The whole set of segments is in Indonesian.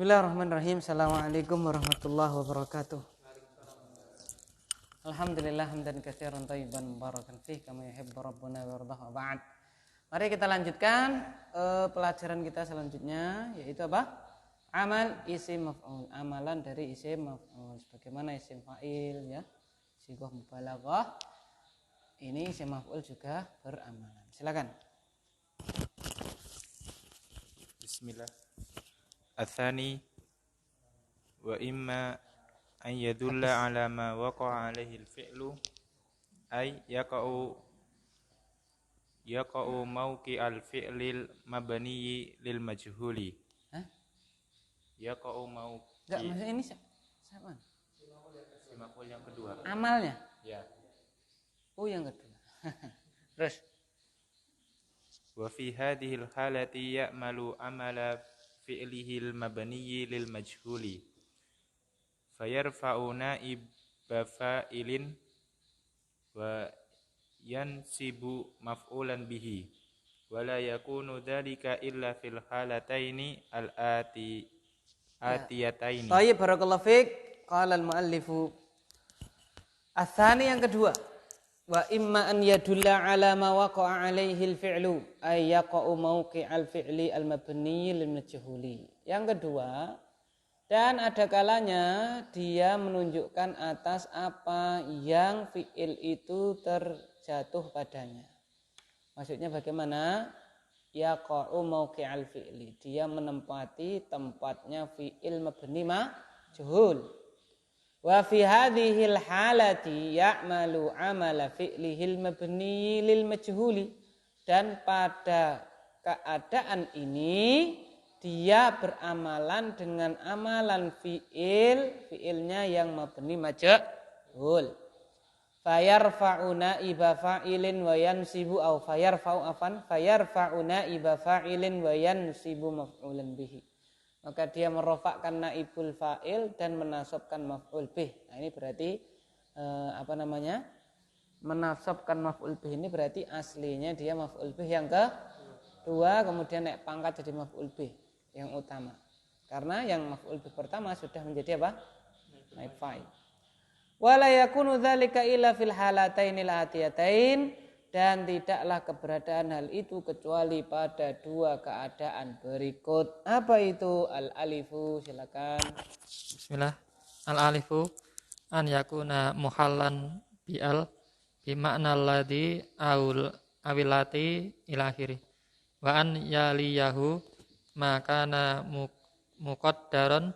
Bismillahirrahmanirrahim. Assalamualaikum warahmatullahi wabarakatuh. Alhamdulillah hamdan katsiran thayyiban mubarakan fih kama yuhibbu rabbuna wa yardah wa ba'd. Mari kita lanjutkan pelajaran kita selanjutnya, yaitu apa? Amal isim maf'ul, amalan dari isim maf'ul. Sebagaimana isim fa'il ya, sighah mubalaghah. Ini isim maf'ul juga beramalan. Silakan. Bismillah. Atsani wa imma an yadulla ala ma waqa'a alaihi al-fi'lu ay yaqa'u mawqi al-fi'lil mabniyyi lil majhuli. Yaqa'u mawqi. Enggak, maksudnya ini siapa? Maf'ul yang kedua. Amalnya? Ya. Oh, yang kedua. Terus Wa fi hadhihi al-halati ya'malu amala fi'lihi al-mabniyyi lil majhuli. Fayarfa'u na'iba fa'ilin wa yansibu maf'ulan bihi wa la yakunu dhalika illa fil halataini atiyataini. Baik, barakallahu fiik. Qala al-muallifu Atsani, yang kedua, wa imma an yadulla ala ma waqa'a alaihi al-fi'lu ay yaqa'u mawqi'al fi'li al-mabni lil majhuli. Yang kedua, dan ada kalanya dia menunjukkan atas apa yang fi'il itu terjatuh padanya. Maksudnya bagaimana? Yaqa'u mawqi'al fi'li, dia menempati tempatnya fi'il mabni majhul. Wa fi hadhil halati ya'malu amala fi'lihil mabni lil majhuli, dan pada keadaan ini dia beramalan dengan amalan fi'ilnya yang mabni majhul. Fayarfa'u na'iba fa'ilin wa yansibu au fayarfa'u na'iba fa'ilin wa yansibu maf'ulan bihi. Maka dia merofakkan naibul fa'il dan menasabkan maf'ul bih. Nah, ini berarti menasabkan maf'ul bih ini berarti aslinya dia maf'ul bih yang kedua, kemudian naik pangkat jadi maf'ul bih yang utama. Karena yang maf'ul bih pertama sudah menjadi apa? Naib fa'il. Wala yakunu dzalika illa fil halatainil atiyatain, dan tidaklah keberadaan hal itu kecuali pada dua keadaan berikut. Apa itu? Al-alifu, silakan. Bismillah. Al-alifu an yakuna muhallan bi'al bima'na alladhi awilati ila akhiri. Wa an yaliyahu makana muqaddaran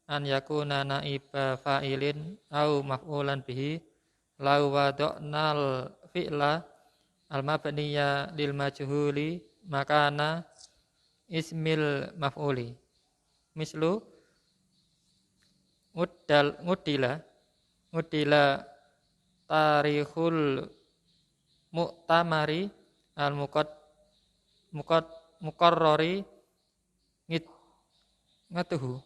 an yakuna naiba fa'ilin au maf'ulan bihi lau wado'nal fi'la al-mabniya lil majhuli makana ismil maf'uli. Mislu ngudila tarikhul mu'tamari al-muqarrari ngatuhu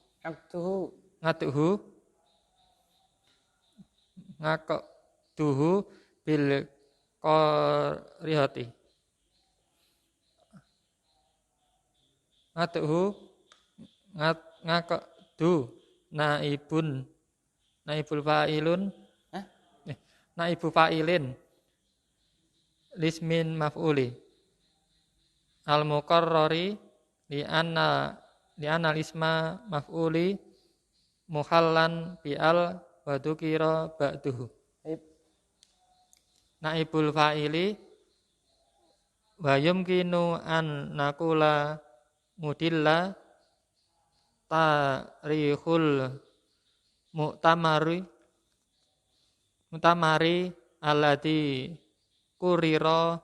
bil qarihati ngaqdu naibul fa'ilun naibu fa'ilin lismin maf'uli al muqarrari li anna isma maf'uli muhallan bi'al wa dzukira ba'duhu. Naibul fa'ili wa yumkinu an naqula mudilla tarikhul mu'tamari alladhi kurira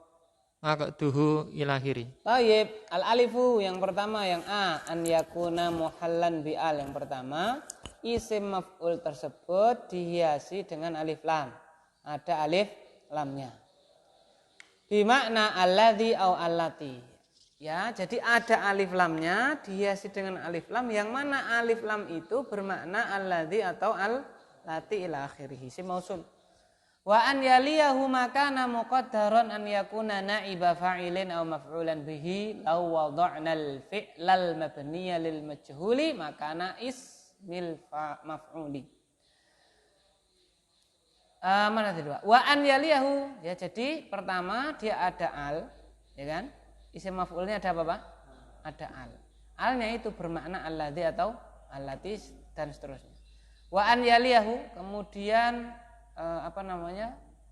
ngaqduhu ilahiri. Baik, al-alifu yang pertama, yang A, an yakuna muhallan bi'al, yang pertama, isim maf'ul tersebut dihiasi dengan alif lam. Ada alif lamnya. Bimakna alladhi au allati. Ya, jadi ada alif lamnya dihiasi dengan alif lam, yang mana alif lam itu bermakna alladhi atau allati ila akhirih, isim mausul. Wa an yaliyahu makana muqaddaran an yakuna na'iba fa'ilin aw maf'ulan bihi law wada'na al-fi'lal mabniya lil majhuli makana ismil maf'uli. Mana tadi dua? Wa an yaliyahu, ya jadi pertama dia ada al, ya kan? Isim maf'ulnya ada apa, Pak? Ada al. Alnya itu bermakna alladzi atau allati dan seterusnya. Wa an yaliyahu, kemudian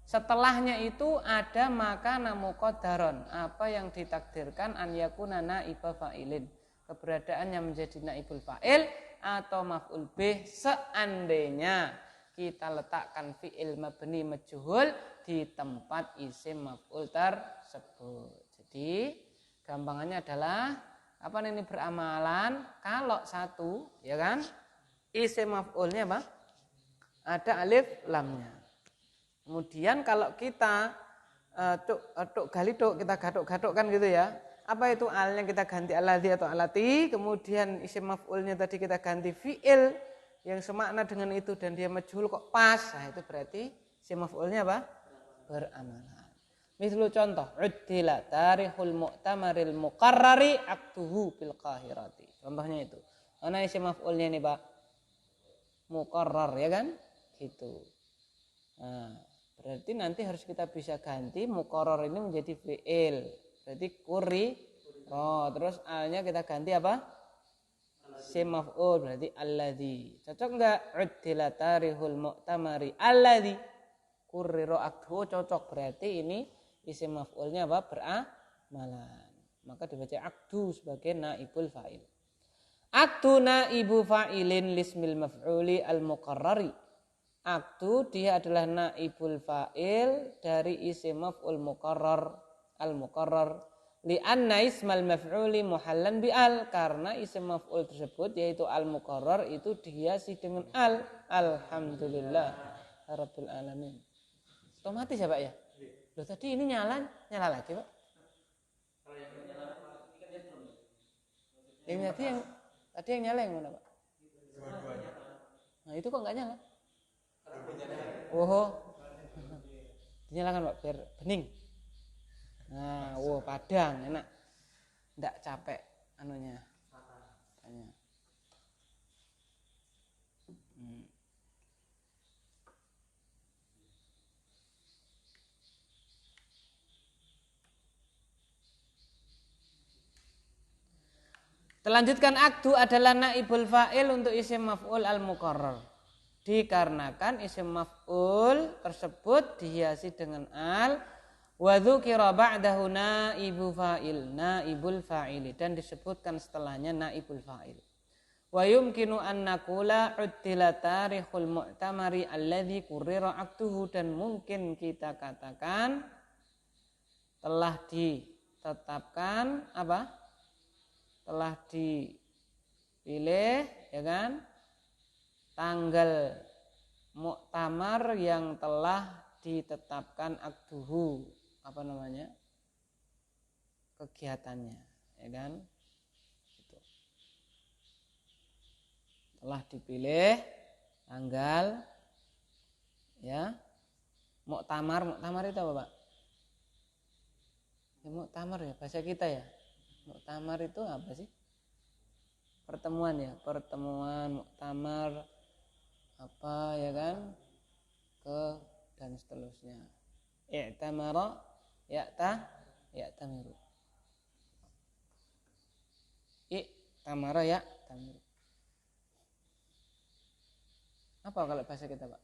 setelahnya itu ada makana muqaddaron, apa yang ditakdirkan an yakuna naiba fa'ilin, keberadaannya menjadi naibul fa'il atau maf'ul bih seandainya kita letakkan fi'il mabni majhul di tempat isim maf'ul tersebut. Jadi gampangannya adalah apa ini beramalan kalau satu, ya kan, isim maf'ulnya apa? Ada alif lamnya. Kemudian kalau kita kita gaduk-gadukkan gitu ya. Apa itu alnya kita ganti alladzi atau alati, kemudian isim maf'ulnya tadi kita ganti fi'il yang semakna dengan itu dan dia majhul kok pas. Nah, itu berarti isim maf'ulnya apa? Beramalan. Misal contoh, uddila tarihul mu'tamaril muqarrari aktuhu bil qahirati. Contohnya itu. Mana isim maf'ulnya nih, Pak? Muqarrar, ya kan? Gitu. Nah, berarti nanti harus kita bisa ganti muqarrar ini menjadi fi'il. Berarti terus alnya kita ganti apa? Isim maf'ul, berarti alladzi. Cocok enggak? Uddila tarihul mu'tamari alladzi kurriro aktuhu, cocok. Berarti ini isim maf'ulnya apa? Beramalan. Maka dibaca akdu sebagai naibul fa'il. Akdu naibu fa'ilin lismil maf'uli al-muqarrari. Akdu dia adalah naibul fa'il dari isim maf'ul muqarrar al-muqarrar. Li'anna ismal maf'uli muhallan bi'al, karena isim maf'ul tersebut yaitu al-muqarrar itu dihiasi dengan al. Alhamdulillah rabbil alamin. Otomatis ya, Pak ya? Loh, tadi ini nyala lagi, Pak. Yang tadi yang nyala yang mana, Pak? Nah, itu kok enggak nyala? Oh. Dinyalakan, Pak, biar bening. Nah, padang, enak. Enggak capek anunya. Tanya. Selanjutkan akdu adalah naibul fa'il untuk isim maf'ul al-muqarrar. Dikarenakan isim maf'ul tersebut dihiasi dengan al wa dzukira ba'dahu naibu fa'il, naibul fa'ili, dan disebutkan setelahnya naibul fa'il. Wa yumkinu an naqula uddila tarikhul mu'tamari alladzi qurrira akduhu, dan mungkin kita katakan telah ditetapkan apa? Telah dipilih, ya kan, tanggal muktamar yang telah ditetapkan akduhu, apa namanya, kegiatannya, ya kan, gitu. Telah dipilih tanggal, ya, muktamar itu apa, Pak? Ya, muktamar ya bahasa kita ya. Muktamar itu apa sih? Pertemuan ya, pertemuan, muktamar, apa ya kan, dan seterusnya. I'tamara, ya'tamiru. I'tamara, ya'tamiru. Apa kalau bahasa kita, Pak?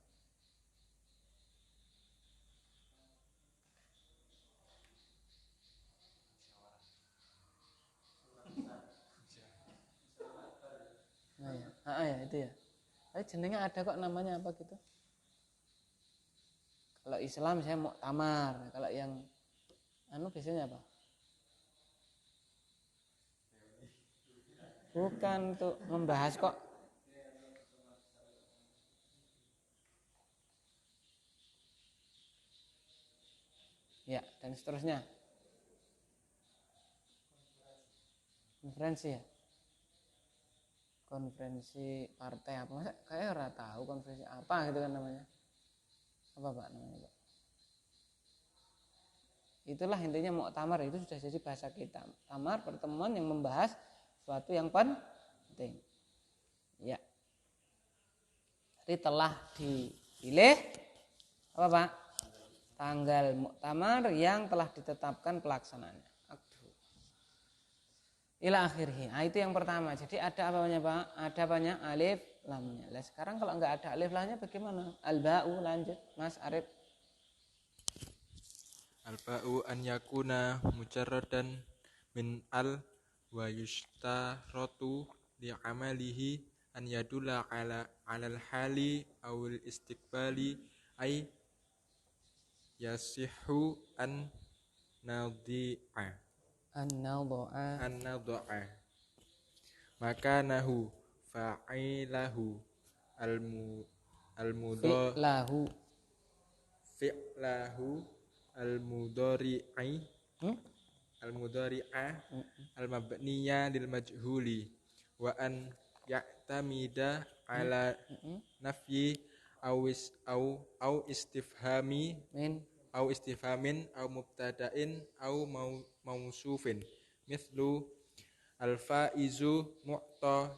Ya itu ya. Tapi jenengnya ada kok namanya apa gitu. Kalau Islam saya muktamar, kalau yang biasanya apa? Bukan untuk membahas kok. Ya, dan seterusnya. Konferensi ya. Konferensi partai apa? Masa kayak ora tahu konferensi apa gitu kan namanya. Apa, Pak, namanya, Pak? Itulah intinya muktamar, itu sudah jadi bahasa kita. Muktamar pertemuan yang membahas sesuatu yang penting. Ya. Jadi telah dipilih apa Pak? Tanggal muktamar yang telah ditetapkan pelaksanaannya. Ila akhirih. Nah, itu yang pertama. Jadi ada apanya Pak? Ada banyak alif lamnya. Nah, sekarang kalau enggak ada alif lamnya bagaimana? Al-ba'u, lanjut Mas Arif. Al-ba'u an yakuna mujarradan min al wa yushtaratu li'amalihi an yadulla ala al-hali awil istiqbali ay yasihu an nadhi'a an-nadha'a makanahu fa'ilahu Fi'lahu. fi'lahu al-mudhari'i al-mudhari'a al-mabniya lil majhuli wa an ya'tamida ala nafyi au istifhami Min. au istifhamin au mubtada'in au mausufin mithlu al-faizu mu'ta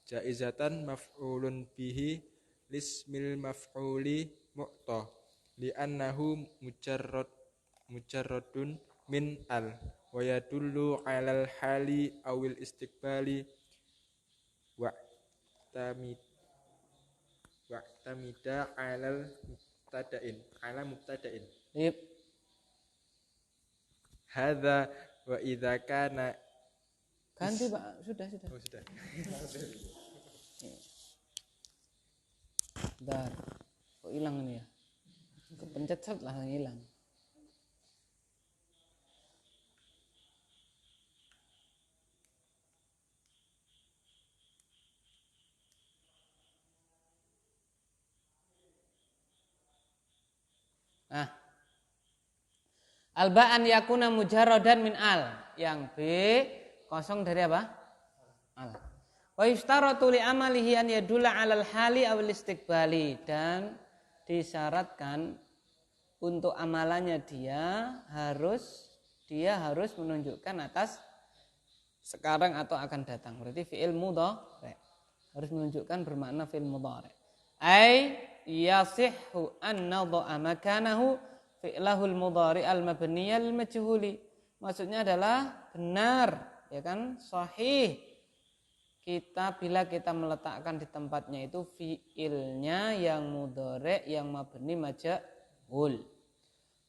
jaizatan maf'ulun bihi lismil maf'uli mu'ta li'annahu mujarradun min al wa yadullu 'alal hali awil istiqbali wa'tamida 'alal mubtada'in Yep. hadza wa idza kana Ganti Pak, sudah. oh sudah Bentar. Kok hilang ini ya? Kepencet set langsung hilang. Nah, al-ba'an yakuna mujarradan min al. Yang B kosong dari apa? Al. Wa yustaratu li amalihi an yadulla 'alal hali awil istiqbali, dan disyaratkan untuk amalannya dia harus menunjukkan atas sekarang atau akan datang. Berarti fi'il mudhari. Harus menunjukkan bermakna fi'il mudhari. Ai yasihhu an nadha'a makanahu fi'lahul mudhari al-mabniya lil majhuli. Maksudnya adalah benar, ya kan? Sahih. Bila kita meletakkan di tempatnya itu fi'ilnya yang mudhari yang mabni majhul.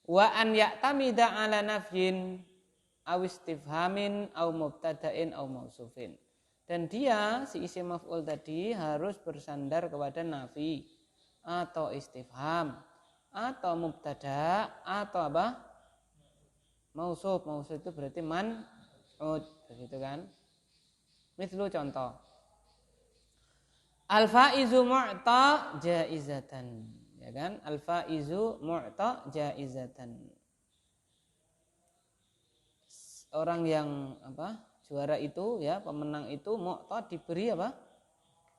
Wa an ya'tamida 'ala nafyin aw istifhamin aw mubtada'in aw mausufin. Dan dia si isim maf'ul tadi harus bersandar kepada nafi atau istifham atau mubtada atau apa? Mausuf. Mausuf itu berarti man'ud, begitu kan? Mislu contoh. Al-faizu mu'ta jaizatan, ya kan? Al-faizu mu'ta jaizatan. Orang yang apa? Juara itu, ya, pemenang itu mu'ta diberi apa?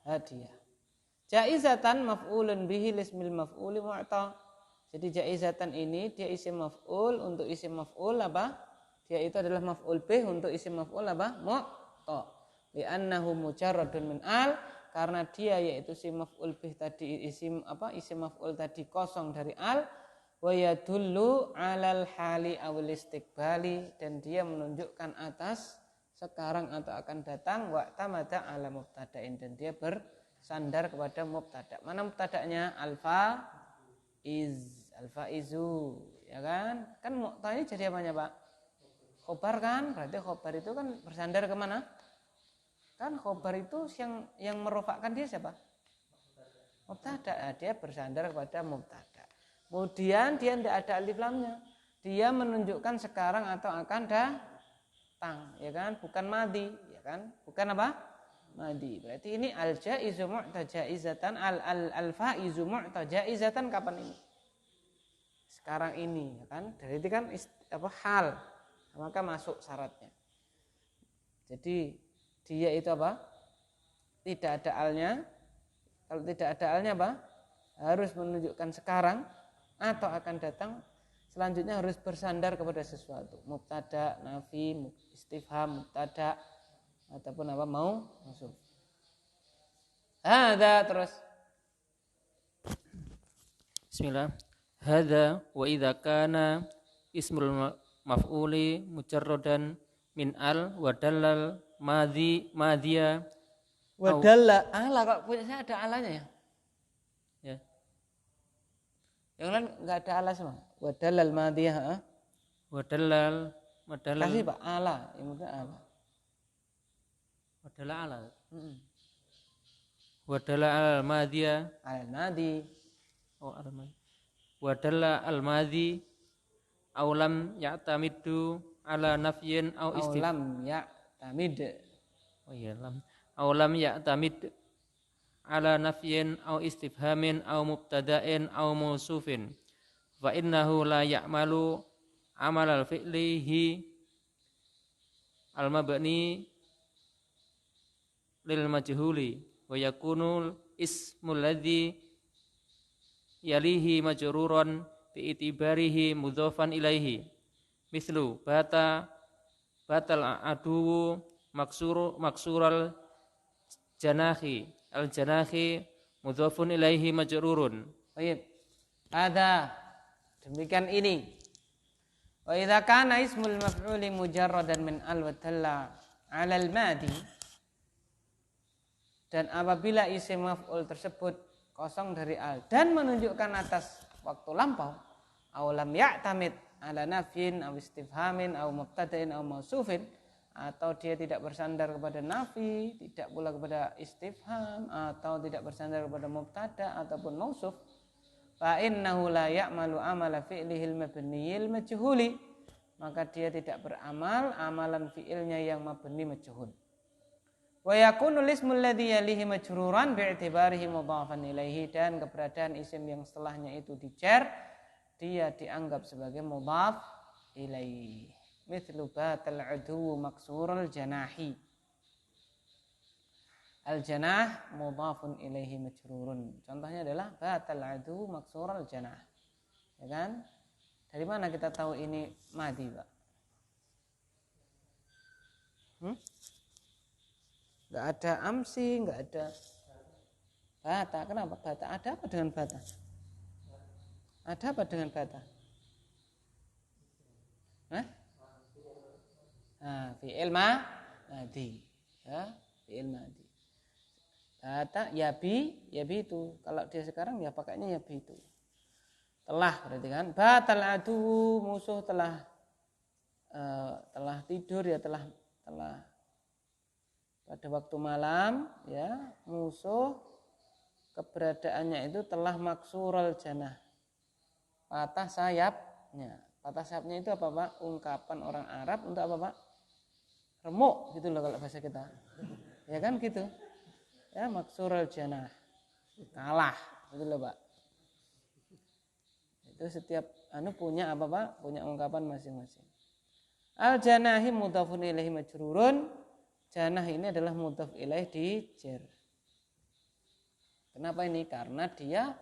Hadiah. Jaizatan maf'ulun bihi lismil maf'uli mu'ta. Jadi jaizatan ini dia isim maf'ul untuk isim maf'ul apa? Dia itu adalah maf'ul bih untuk isim maf'ul apa? Mu'ta. Li'annahu mujarradun min al, karena dia yaitu isim maf'ul bih tadi isim maf'ul tadi kosong dari al, wa yadullu 'alal hali awil istiqbali, dan dia menunjukkan atas sekarang atau akan datang, wa tamada 'ala mubtada'in, dan dia bersandar kepada mubtada. Mana mubtada'nya? Al-faizu, ya kan? Kan mu'ta ini jadi apanya, Pak? Khobar kan? Berarti khobar itu kan bersandar ke mana? Kan khobar itu yang merofakkan dia siapa? Mubtada. Dia bersandar kepada mubtada. Kemudian dia tidak ada alif lamnya. Dia menunjukkan sekarang atau akan datang, ya kan? Bukan madi, ya kan? Bukan apa? Madi. Berarti ini al-jaizu mu'ta jaizatan, al-faizu mu'ta jaizatan kapan ini? Sekarang ini, ya kan? Dari itu kan hal. Maka masuk syaratnya. Jadi dia itu apa? Tidak ada alnya. Kalau tidak ada alnya apa? Harus menunjukkan sekarang atau akan datang. selanjutnya harus bersandar kepada sesuatu. Mubtada, nafi, istifham, mubtada ataupun apa mausuf. Hadza terus. Bismillah. Hadza wa idza kana ismul maf'uli mujarradan min al wa dallal madhiya wa dalla ala, kok punya saya ada alanya ya? Ya. Yang lain enggak ada ala semua. Wa dallal madhiya, wa dallal kasih Pak ala, yang penting ala. Wa dallal ala. Wa dallal al madhiya al madi. Oh al madi. Wa dallal al madi aw lam ya'tamidu ala nafyin aw istifham. Aw lam ya'tamid. Oh iya lam. Aw lam ya'tamid ala nafyin aw istifhamin aw mubtada'in aw mausufin. Fa innahu la ya'malu amal al-fi'lihi al-mabni lil majhuli wa yakunu ismul ladzi yalihi majruran bi itibarihi mudhafan ilaihi mislu batal adu maksural janahi al janahi mudhafun ilaihi majrurun. Baik. Ada demikian ini. Wa idza kana ismul maf'uli mujarradan min al wa dalla 'ala al madi, dan apabila isim maf'ul tersebut kosong dari al dan menunjukkan atas waktu lampau, aw lam ya'tamid ala nafyin aw istifhamin aw mubtada'in aw mausufin, atau dia tidak bersandar kepada nafi, tidak pula kepada istifham, atau tidak bersandar kepada mubtada ataupun mausuf, fa innahu la ya'malu amala fi'lihil mabniyil majhuli, maka dia tidak beramal amalan fi'ilnya yang mabni majhul. Wa yakunu ismul ladzi yalihi majruran bi'tibarihi mudhafan ilaihi, dan keberadaan isim yang setelahnya itu dijar, dia dianggap sebagai mudhaf ilaihi. Mithlu batal adu maksurul janahi. Al janah mudhafun ilaihi majrurun. Contohnya adalah batal adu maksurul janah. Ya kan? Dari mana kita tahu ini madi, Pak? Enggak ada amsi, enggak ada bata. Kenapa bata? Ada apa dengan bata? Ada apa dengan bata? Fi'il madi. Ya, fi'il madi. Bata yabi itu. Kalau dia sekarang ya pakainya yabi itu. Telah berarti kan? Batal adu, musuh telah tidur ya, telah pada waktu malam ya, musuh keberadaannya itu telah maksurul janah, patah sayapnya. Patah sayapnya itu apa, Pak? Ungkapan orang Arab untuk apa, Pak? Remuk gitu loh kalau bahasa kita. Ya kan gitu. Ya, maksurul janah. Kalah gitu loh, Pak. Itu setiap punya apa, Pak? Punya ungkapan masing-masing. Al janahi mudhafun ilaihi majrurun. Janah ini adalah mudhaf ilaih dijar. Kenapa ini? Karena dia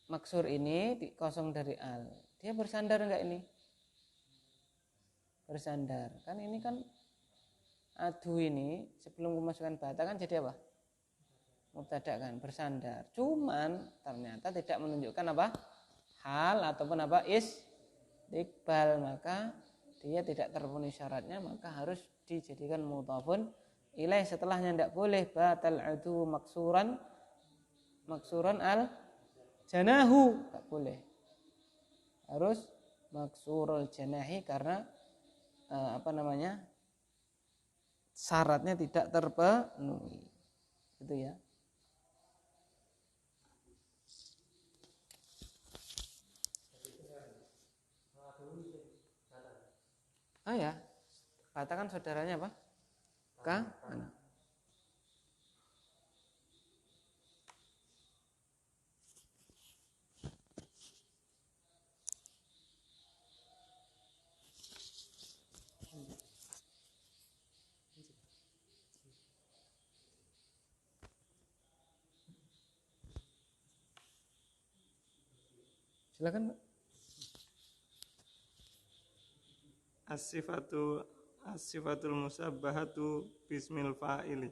maksur ini kosong dari al. Dia bersandar enggak ini? Bersandar. Kan ini kan adu ini sebelum memasukkan bata kan jadi apa? Mubtada kan, bersandar. Cuman ternyata tidak menunjukkan apa? Hal ataupun apa? Istiqbal. Maka dia tidak terpenuhi syaratnya, maka harus dijadikan mudhafun ilaih. Setelahnya tidak boleh batal adu maksuran al janahu, tak boleh. Harus maksurul janahi karena syaratnya tidak terpenuhi. Gitu ya. Oh ya, katakan saudaranya apa? Mana? Silakan, Pak. As-sifatul musabbahatu bismil fa'ili.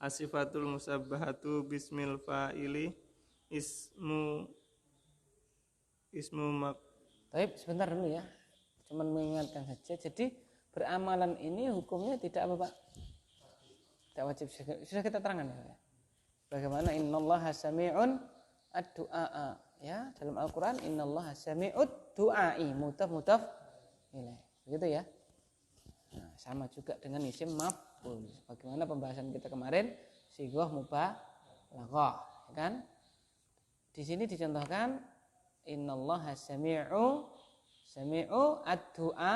As-sifatul musabbahatu bismil fa'ili ismu mak. Baik, sebentar dulu ya. Cuman mengingatkan saja. Jadi beramalan ini hukumnya tidak apa Pak? Tidak wajib. Sudah kita terangkan ya. Bagaimana innallaha sami'un ad-du'a. Ya, dalam Al-Qur'an innallaha sami'ud du'ai, mutaf ilaih. Begitu ya. Nah, sama juga dengan isim maf'ul. Bagaimana pembahasan kita kemarin sighah mubalaghah, ya kan? Di sini dicontohkan innallaha sami'u ad-du'a,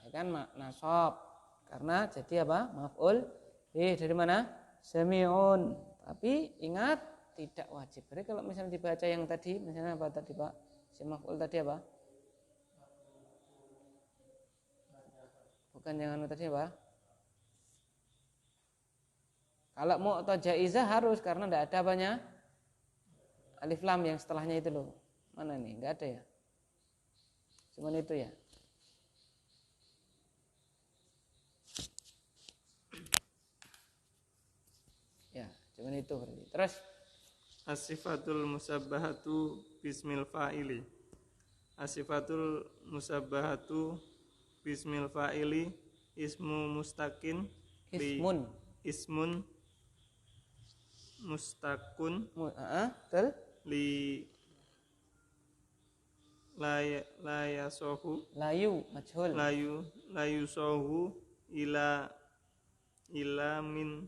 ya kan, nasab. Karena jadi apa? Maf'ul dari mana? Sami'un. Tapi ingat tidak wajib. Jadi kalau misalnya dibaca yang tadi, misalnya apa tadi Pak? Si maf'ul tadi apa? Bukan yang anu tadi apa? Kalau mau atau jaizah harus karena tidak ada apanya? Alif lam yang setelahnya itu loh. Mana nih? Enggak ada ya? Cuman itu ya. Ya, cuman itu berarti. Terus As-sifatul musabbahatu bismil fa'ili. As-sifatul musabbahatu bismil fa'ili ismu mustaqin ismun mustaqun betul? li la yasohu Layu majhul. layu sohu ila min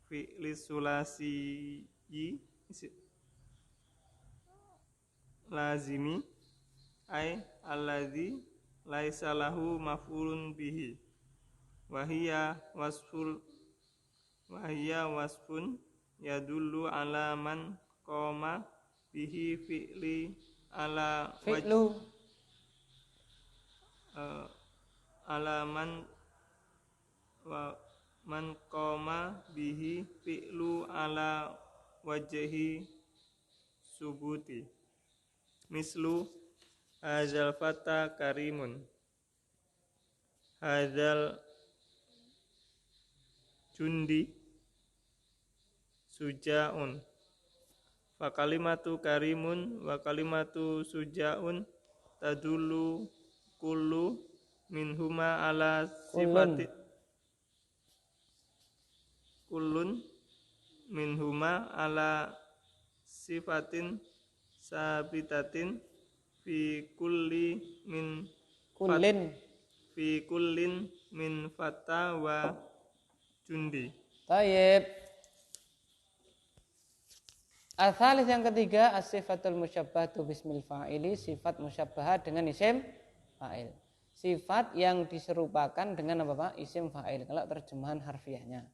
fi'lis sulasi lazimi ay alladzi laisa lahu maf'ulun bihi wa hiya wasfun yadullu ala man qama bihi fi'li ala Fi'lu ala man qama bihi fi'lu ala wajhi subuti mislu hadzal fata karimun hadzal jundi sujaun fa kalimatu karimun wa kalimatu sujaun tadullu kullu minhuma ala sifati kullun minhuma ala sifatin sabitatin fi kullin min fata wa jundi. Tayyib. Al-thalits yang ketiga as-sifatul musyabbahatu bismil fa'ili, sifat musyabbahah dengan isim fa'il. Sifat yang diserupakan dengan apa Pak? Isim fa'il kalau terjemahan harfiahnya.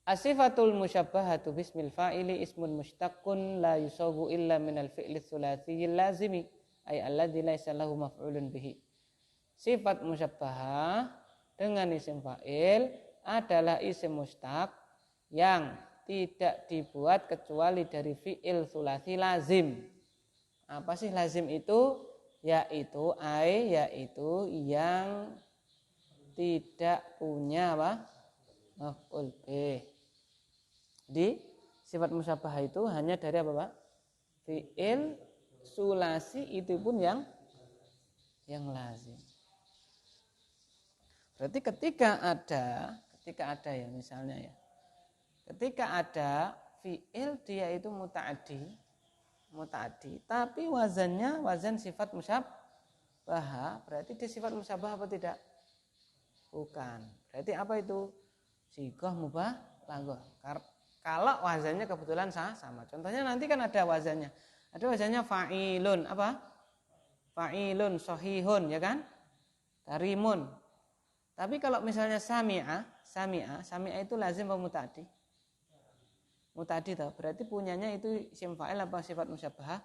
As-sifatul musyabbahatu bismil fa'ili ismun mushtaqun la yusagu illa minal fi'li tsulatsiyil lazimi ay alladzi laisa lahu maf'ulun bihi. Sifat musyabbahah dengan isim fa'il adalah isim mushtaq yang tidak dibuat kecuali dari fi'il tsulasi lazim. Apa sih lazim itu? Yaitu yang tidak punya apa? Maf'ul bih. Di sifat musyabbahah itu hanya dari apa Pak? Fi'il sulasi itu pun yang lazim. Berarti ketika ada ya misalnya ya. Ketika ada fi'il dia itu muta'addi, tapi wazannya wazan sifat musyabbahah, berarti dia sifat musyabbahah apa tidak? Bukan. Berarti apa itu? Sighah mubalaghah. Kalau wazannya kebetulan sama. Contohnya nanti kan ada wazannya. Ada wazannya fa'ilun, apa? Fa'ilun sahihun, ya kan? Karimun. Tapi kalau misalnya sami'a itu lazim apa muta'addi? Muta'addi toh. Berarti punyanya itu isim fa'il apa sifat musyabbahah?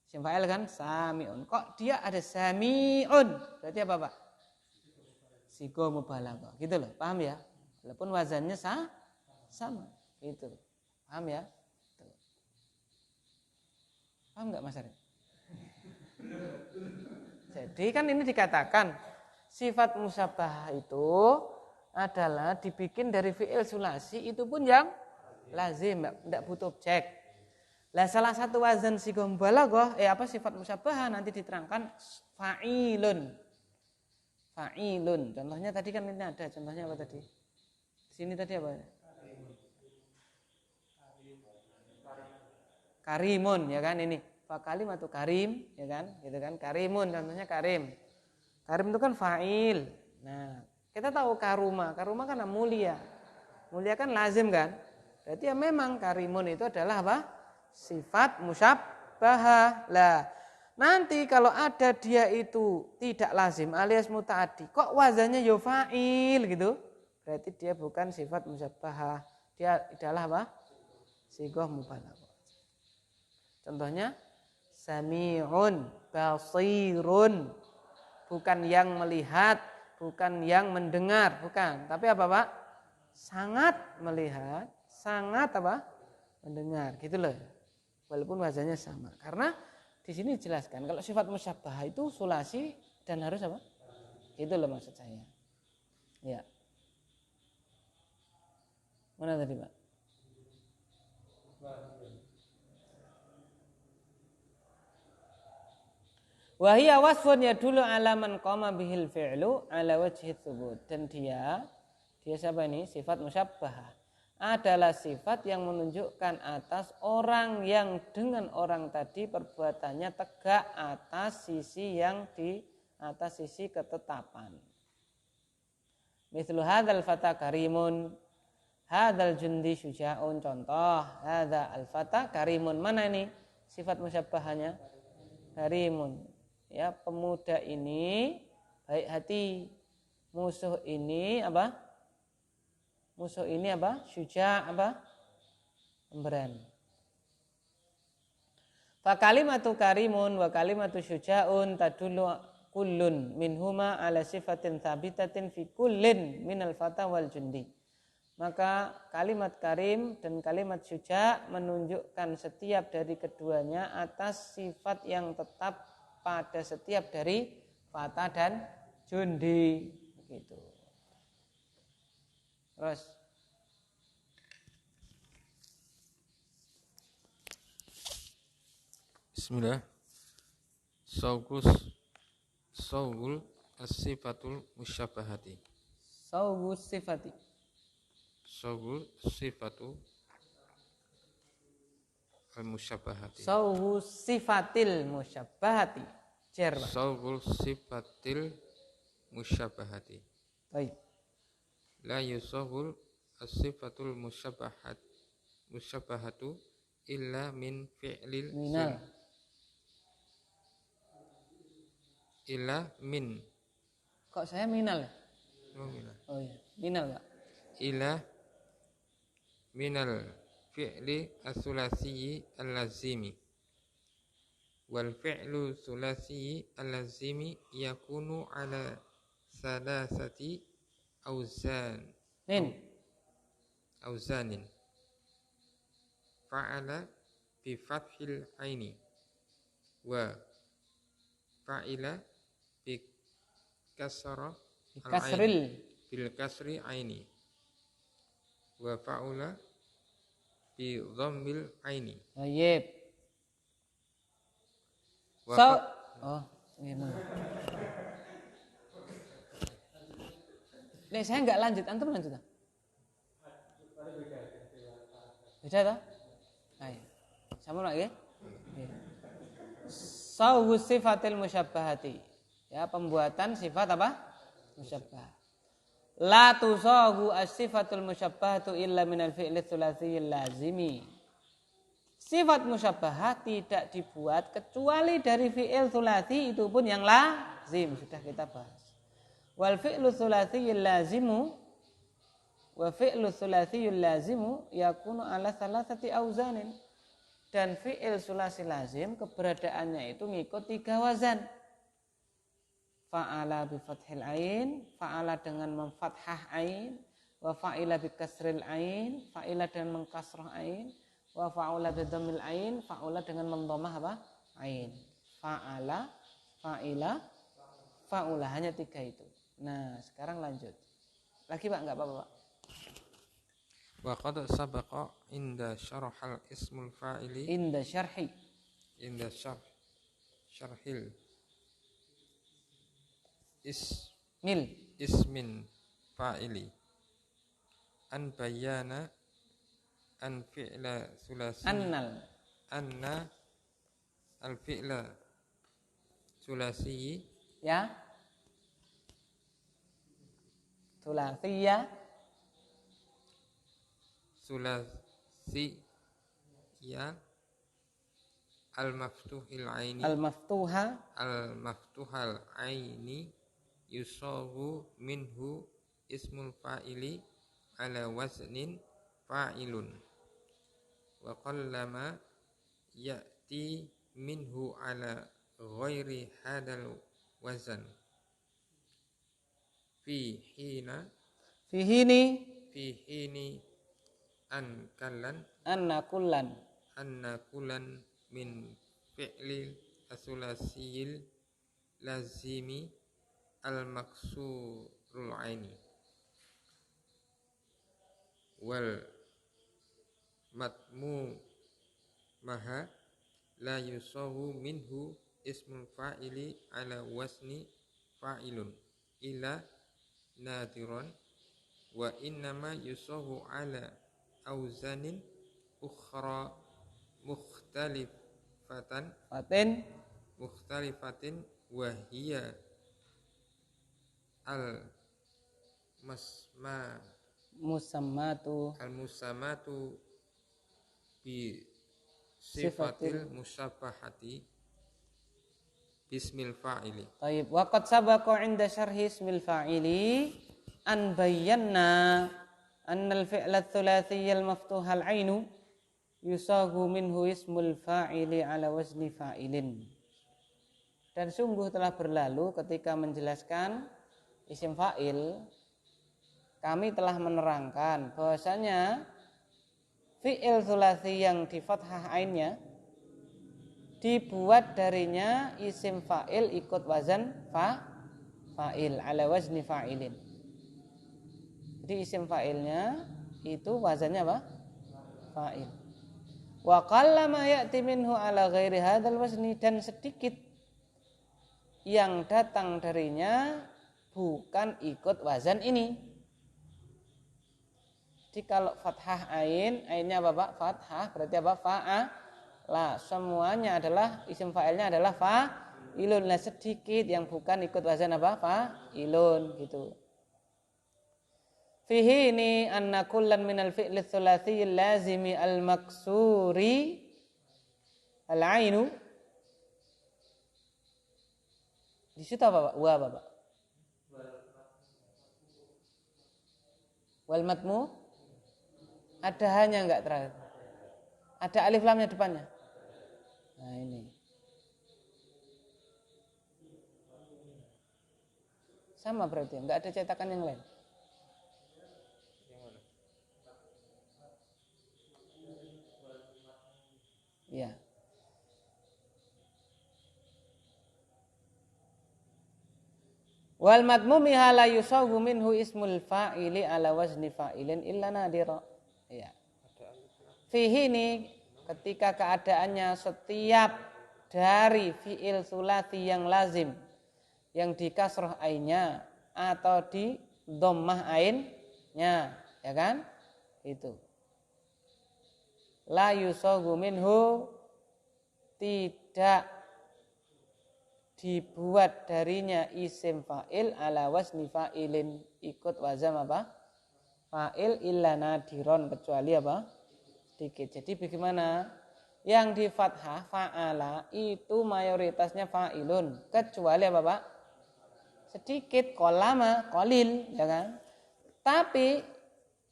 Isim fa'il kan sami'un. Kok dia ada sami'un? Berarti apa Pak? Sighah mubalaghah. Gitu loh. Paham ya? Walaupun wazannya sama. Gitu. Paham ya? Tuh. Paham enggak Mas Arif? Jadi kan ini dikatakan sifat musabbah itu adalah dibikin dari fi'il sulasi, itu pun yang lazim, tidak butuh objek. Lah salah satu wazan sighah mubalaghah sifat musabbah nanti diterangkan fa'ilun. Fa'ilun. Contohnya tadi kan ini ada, contohnya apa tadi? Sini tadi apa? Karimun, ya kan ini. Fa kalimatu karim, ya kan? Gitu kan? Karimun contohnya karim. Karim itu kan fa'il. Nah, kita tahu karuma. Karuma kan mulia. Mulia kan lazim kan? Berarti ya memang karimun itu adalah apa? Sifat musyabbahah. Lah, nanti kalau ada dia itu tidak lazim alias mutaaddi, kok wazannya ya fa'il gitu? Berarti dia bukan sifat musyabbahah. Dia adalah apa? Sighah mubalaghah. Contohnya sami'un, basirun. Bukan yang melihat, bukan yang mendengar, bukan. Tapi apa, Pak? Sangat melihat, sangat apa? Mendengar, gitu loh. Walaupun wazannya sama. Karena di sini dijelaskan kalau sifat musyabbah itu sulasi dan harus apa? Itu loh maksud saya. Ya. Mana tadi, Pak? Wahia wasfun yadullu ala man qama bihil fi'lu ala wajhi tsubut. Dan dia siapa ini? Sifat musyabbahah. Adalah sifat yang menunjukkan atas orang yang dengan orang tadi perbuatannya tegak atas sisi ketetapan. Mithlu hadzal fata karimun, hadzal jundi syuja'un. Contoh, hadzal fata karimun. Mana ini sifat musyabbahanya? Karimun. Ya, pemuda ini baik hati. Musuh ini apa? Musuh ini apa? Syuja' apa? Pemberani. Fa kalimatu karimun wa kalimatu syuja'un tadullu kullun minhuma ala sifatin thabitatin fi kullin minal fata wal jundi. Maka kalimat karim dan kalimat syuja' menunjukkan setiap dari keduanya atas sifat yang tetap pada setiap dari fata dan jundi, begitu. Terus Bismillah. Sawgul as-sifatul musyabbahati. Sawgu sifati. Sawgul sifatu al-musyabbahati. Sawgu sifatil musyabbahati. Jar, Pak. Sawgul sifatil musyabbahati. Baik. La yusawgul as-sifatul musyabbahatu illa min fi'lil Minal. illa min. Kok saya minal? Oh, minal. Oh iya, minal, Pak. Ila minal fi'li as-sulasi al-lazimi wal fi'lu sulasi al-lazimi yakunu ala salasati auzanin fa'ala bi fathil aini wa fa'ila bi kasra Kasril. bil kasri aini wa fa'ula bi dhammil aini Baik. wa Gimana? Nih saya nggak lanjut, antum lanjut tak? Beda tak? Ayo, sama lagi. Sawgu sifatil musyabbahati. Ya, pembuatan sifat apa? Musyabbah. La tusagu as-sifatul musyabbahatu illa minal fi'li tsulatsiyil lazimi. Sifat musyabbah tidak dibuat kecuali dari fi'il tsulasi, itu pun yang lazim, sudah kita bahas. Wal fi'lu tsulatsiyil lazimu wa fi'lu tsulatsiyil lazimu yakunu ala salasati auzanin. Dan fi'il tsulasi lazim keberadaannya itu ngikut 3 wazan. Fa'ala bi fathil ain, fa'ala dengan memfathah ain, wa fa'ila bi kasril ain, fa'ila dengan mengkasrah ain, wa fa'ula bi dhammil ain, fa'ula dengan mendhammah apa? Ain. Fa'ala fa'ila, fa'ula, hanya 3 itu. Nah, sekarang lanjut. Lagi Pak, enggak apa-apa Pak. Wa qad sabaqa inda syarhal ismul fa'ili Inda syarhi inda syarhil mil ismin fa'ili an bayana an fi'la sulasi annal anna al fi'la sulasi ya thulatsiyya sulasi ya al maftuhil aini al-maftuha al maftuhal aini yusawu minhu ismul fa'ili ala waznin fa'ilun wa qallama ya'ti minhu ala ghairi hadal wazan fi hini an kallan anna kullan anna kulan min fi'lil asulasiyil lazimi al maksurul aini wal matmu maha la yusawu minhu ismul fa'ili ala wasni fa'ilun ila nadiran wa innama yusawu ala auzanin ukhra mukhtalifatin wa hiya al musammatu bi sifatil musyabahati bismil fa'ili. Taib. Waqad sabaqa 'inda syarhi ismil fa'ili an bayyana anna al-fi'la ats-tsulatsiyyal maftuhal 'ainu yusagu minhu ismul fa'ili ala wazni fa'ilin. Dan sungguh telah berlalu ketika menjelaskan isim fa'il, kami telah menerangkan bahwasanya fi'il tsulasi yang di fathah ainnya dibuat darinya isim fa'il ikut wazan fa'il ala wazni fa'ilin. Jadi isim fa'ilnya itu wazannya apa? Fa'il. Wa qallama ya'ti minhu ala ghairi hadzal wazni, dan sedikit yang datang darinya bukan ikut wazan ini. Jadi kalau fathah ainnya apa Pak? Fathah berarti apa? Fa'ala. Semuanya adalah isim fa'ilnya adalah fa'ilun. Lah sedikit yang bukan ikut wazan apa? Fa'ilun gitu. Fihi ini anna kullan minal fi'li tsulatsi lazimi al-maksuri al-ainu. Di situ apa Pak? Wa apa Pak? Wal matmu ada hanya enggak terakhir? Ada alif lamnya depannya. Nah ini. Sama berarti, enggak ada cetakan yang lain. Ya. Wal madmumi la yusawu minhu ismul fa'ili ala wazni fa'ilin illa nadira. Ya. Fihi ini ketika keadaannya setiap dari fi'il sulasi yang lazim yang di kasroh ainnya atau di dhammah ainnya, ya kan? Itu. La yusawu minhu, tidak dibuat darinya isim fa'il ala wazni fa'ilin ikut wazan apa? Fa'il illa nadiron, kecuali apa? Sedikit. Jadi bagaimana? Yang di fathah fa'ala itu mayoritasnya fa'ilun, kecuali apa Pak? Sedikit, kolama, kolil, ya kan? Tapi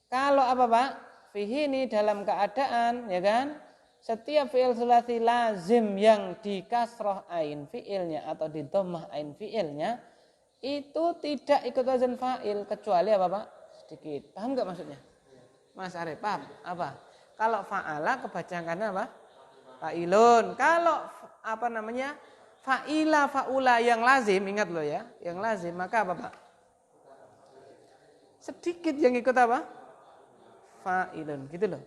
kalau apa Pak? Fihi ini dalam keadaan, ya kan? Setiap fi'il sulasi lazim yang di kasroh ain fi'ilnya atau di dhammah ain fi'ilnya itu tidak ikut wazan fa'il, kecuali apa Pak? Sedikit. Paham enggak maksudnya? Mas Arif, paham? Apa? Kalau fa'ala kebacaannya apa? Fa'ilun. Kalau fa'ila, fa'ula yang lazim, ingat loh ya, yang lazim, maka apa Pak? Sedikit yang ikut apa? Fa'ilun, gitu loh.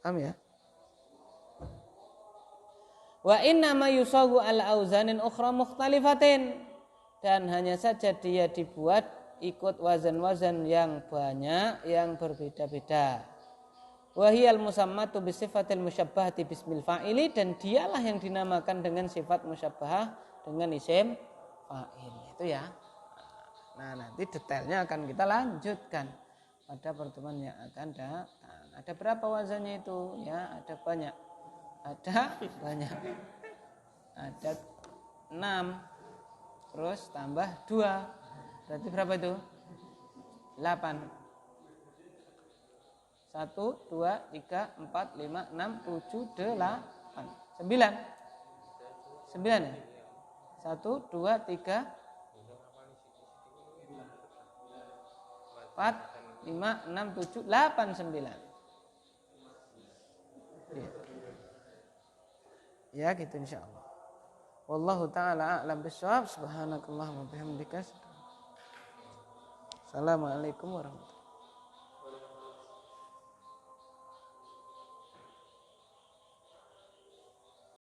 Paham ya? Wa inna ma yusagu ala auzanin ukhra mukhtalifatin, dan hanya saja dia dibuat ikut wazan-wazan yang banyak yang berbeda-beda. Wa hiyal musammatu bi sifatil musyabbahati bismil fa'ili, dan dialah yang dinamakan dengan sifat musyabbahah dengan isim fa'il. Itu ya. Nah, nanti detailnya akan kita lanjutkan pada pertemuan yang akan datang. Ada berapa wazannya itu? Ya, ada banyak. Ada banyak. Ada 6. Terus tambah 2. Berarti berapa itu? 8. 1, 2, 3, 4, 5, 6, 7, 8. 9. 9 ya? 1, 2, 3, 4, 5, 6, 7, 8, 9. Ya gitu insyaallah. Wallahu ta'ala a'lam bishawab. Subhanakallahumma bihamdika. Assalamualaikum warahmatullahi wabarakatuh.